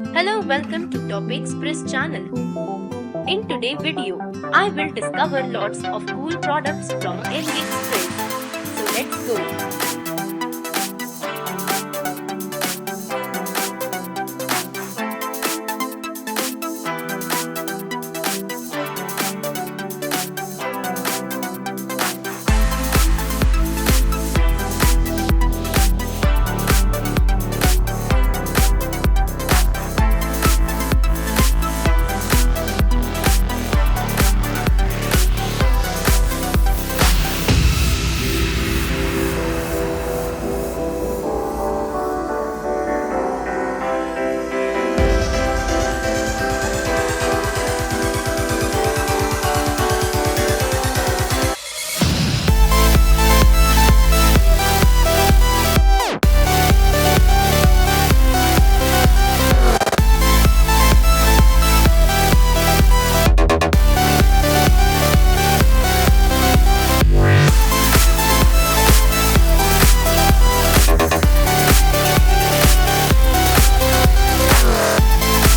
Hello, welcome to Topexpress channel. In today's video, I will discover lots of cool products from AliExpress. So let's go.